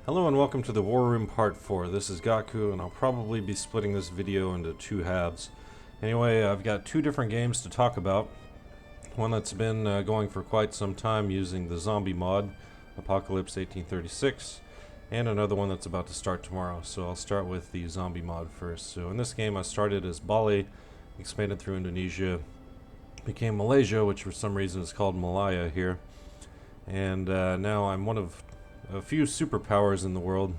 Hello and welcome to the War Room Part 4. This is Gaku, and I'll probably be splitting this video into two halves. Anyway, I've got two different games to talk about. One that's been going for quite some time using the zombie mod, Apocalypse 1836, and another one that's about to start tomorrow. So I'll start with the zombie mod first. So in this game I started as Bali, expanded through Indonesia, became Malaysia, which for some reason is called Malaya here, and now I'm one of a few superpowers in the world,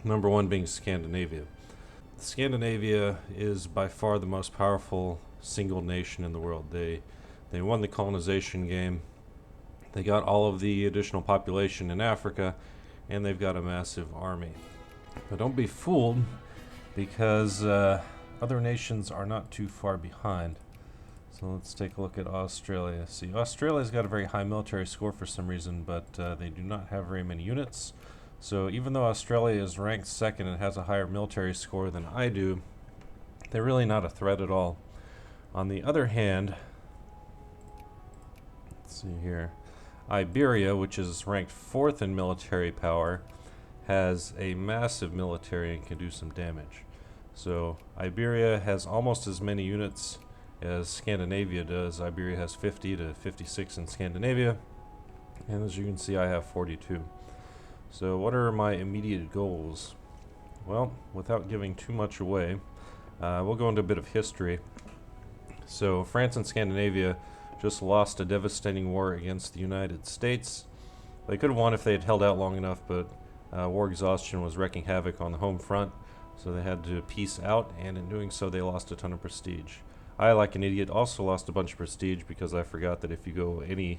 number one being Scandinavia. Scandinavia is by far the most powerful single nation in the world. They won the colonization game, they got all of the additional population in Africa, and they've got a massive army. But don't be fooled, because other nations are not too far behind. So let's take a look at Australia. See, Australia's got a very high military score for some reason, but they do not have very many units. So even though Australia is ranked second and has a higher military score than I do, they're really not a threat at all. On the other hand, let's see here, Iberia, which is ranked fourth in military power, has a massive military and can do some damage. So Iberia has almost as many units as Scandinavia does. Iberia has 50 to 56 in Scandinavia, and as you can see I have 42. So what are my immediate goals? Well, without giving too much away, we'll go into a bit of history. So France and Scandinavia just lost a devastating war against the United States. They could have won if they had held out long enough, but war exhaustion was wreaking havoc on the home front, so they had to peace out, and in doing so they lost a ton of prestige. I, like an idiot, also lost a bunch of prestige because I forgot that if you go any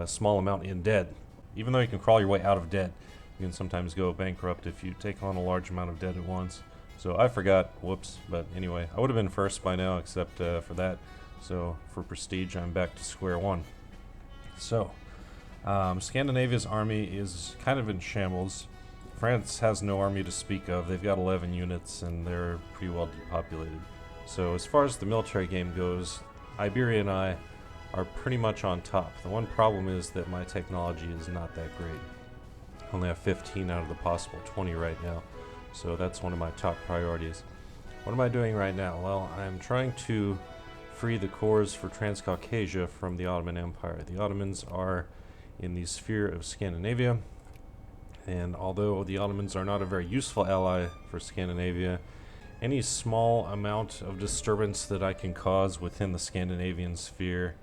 small amount in debt, even though you can crawl your way out of debt, you can sometimes go bankrupt if you take on a large amount of debt at once. So I forgot, whoops, but anyway, I would have been first by now except for that. So for prestige, I'm back to square one. So, Scandinavia's army is kind of in shambles. France has no army to speak of. They've got 11 units and they're pretty well depopulated. So as far as the military game goes, Iberia and I are pretty much on top. The one problem is that my technology is not that great. I only have 15 out of the possible 20 right now, so that's one of my top priorities. What am I doing right now? Well, I'm trying to free the cores for Transcaucasia from the Ottoman Empire. The Ottomans are in the sphere of Scandinavia, and although the Ottomans are not a very useful ally for Scandinavia, any small amount of disturbance that I can cause within the Scandinavian sphere,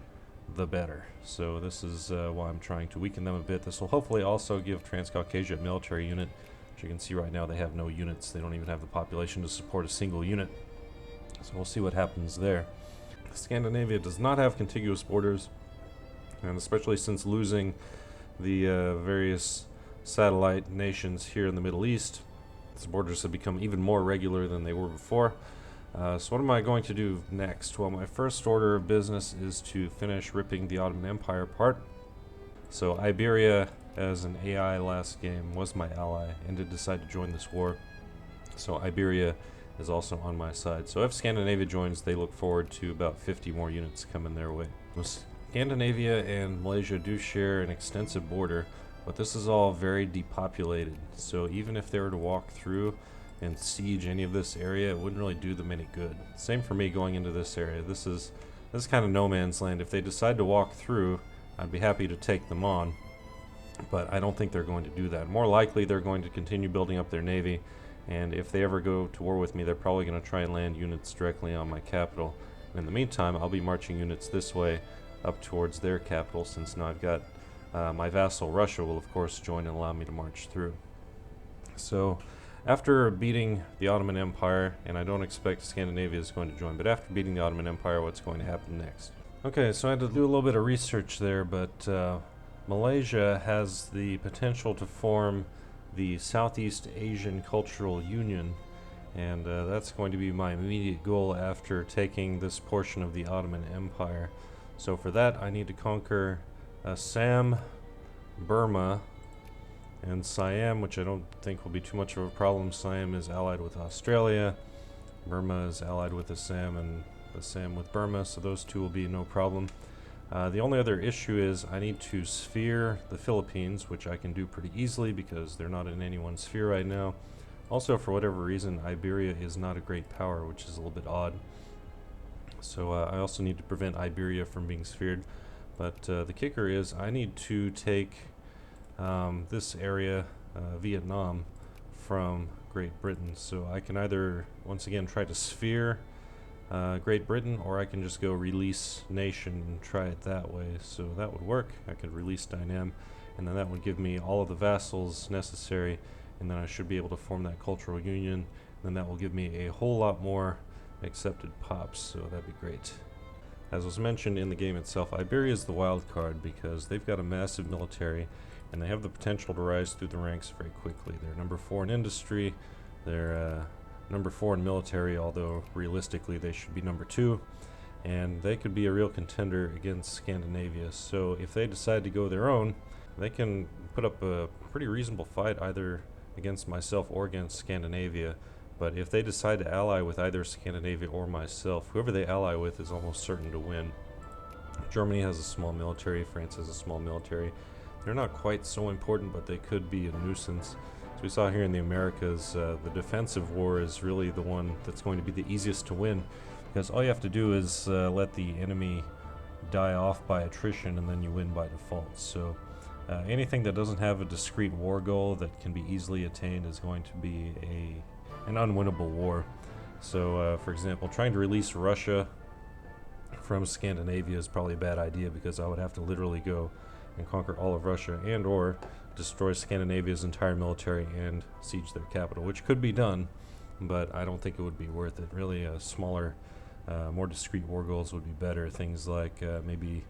the better. So this is why I'm trying to weaken them a bit. This will hopefully also give Transcaucasia a military unit. As you can see right now, they have no units. They don't even have the population to support a single unit. So we'll see what happens there. Scandinavia does not have contiguous borders, and especially since losing the various satellite nations here in the Middle East, its borders have become even more regular than they were before. So what am I going to do next? Well, my first order of business is to finish ripping the Ottoman Empire apart. So Iberia, as an AI last game, was my ally and did decide to join this war. So Iberia is also on my side. So if Scandinavia joins, they look forward to about 50 more units coming their way. Scandinavia and Malaysia do share an extensive border, but this is all very depopulated, so even if they were to walk through and siege any of this area, it wouldn't really do them any good. Same for me going into this area. This is kind of no man's land. If they decide to walk through, I'd be happy to take them on, but I don't think they're going to do that. More likely they're going to continue building up their navy, and if they ever go to war with me, they're probably going to try and land units directly on my capital. And in the meantime, I'll be marching units this way up towards their capital, since now I've got my vassal Russia will of course join and allow me to march through. So after beating the Ottoman Empire, and I don't expect Scandinavia is going to join, but after beating the Ottoman Empire, what's going to happen next? Okay, so I had to do a little bit of research there, but Malaysia has the potential to form the Southeast Asian Cultural Union, and that's going to be my immediate goal after taking this portion of the Ottoman Empire. So for that I need to conquer Assam, Burma, and Siam, which I don't think will be too much of a problem. Siam is allied with Australia, Burma is allied with Assam, and Assam with Burma, so those two will be no problem. The only other issue is I need to sphere the Philippines, which I can do pretty easily because they're not in any one sphere right now. Also, for whatever reason, Iberia is not a great power, which is a little bit odd. So I also need to prevent Iberia from being sphered. But the kicker is I need to take this area, Vietnam, from Great Britain. So I can either, once again, try to sphere Great Britain, or I can just go release nation and try it that way. So that would work. I could release Dynam, and then that would give me all of the vassals necessary, and then I should be able to form that cultural union. Then that will give me a whole lot more accepted pops, so that'd be great. As was mentioned in the game itself, Iberia is the wild card because they've got a massive military and they have the potential to rise through the ranks very quickly. They're number 4 in industry, they're number 4 in military, although realistically they should be number 2, and they could be a real contender against Scandinavia. So if they decide to go their own, they can put up a pretty reasonable fight either against myself or against Scandinavia. But if they decide to ally with either Scandinavia or myself, whoever they ally with is almost certain to win. Germany has a small military, France has a small military. They're not quite so important, but they could be a nuisance. As we saw here in the Americas, the defensive war is really the one that's going to be the easiest to win, because all you have to do is let the enemy die off by attrition and then you win by default. So anything that doesn't have a discrete war goal that can be easily attained is going to be an unwinnable war. So for example, trying to release Russia from Scandinavia is probably a bad idea, because I would have to literally go and conquer all of Russia and or destroy Scandinavia's entire military and siege their capital, which could be done, but I don't think it would be worth it. Really, smaller, more discrete war goals would be better. Things like maybe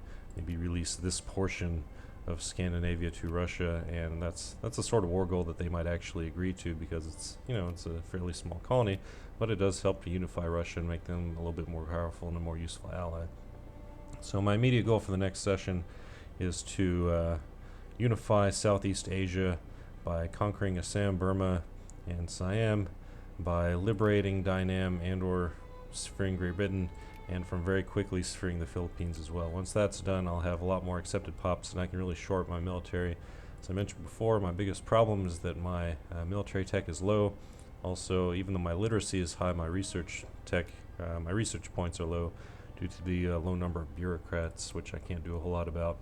release this portion of Scandinavia to Russia, and that's the sort of war goal that they might actually agree to, because it's it's a fairly small colony, but it does help to unify Russia and make them a little bit more powerful and a more useful ally. So my immediate goal for the next session is to unify Southeast Asia by conquering Assam, Burma, and Siam, by liberating Dynam and or sphering Great Britain, and from very quickly sphering the Philippines as well. Once that's done, I'll have a lot more accepted pops and I can really short my military. As I mentioned before, my biggest problem is that my military tech is low. Also, even though my literacy is high, my research points are low due to the low number of bureaucrats, which I can't do a whole lot about.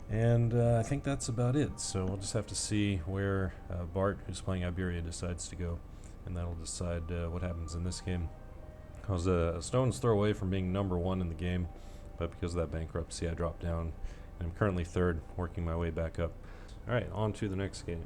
And I think that's about it. So we'll just have to see where Bart, who's playing Iberia, decides to go, and that'll decide what happens in this game. I was a stone's throw away from being number 1 in the game, but because of that bankruptcy, I dropped down, and I'm currently 3rd, working my way back up. Alright, on to the next game.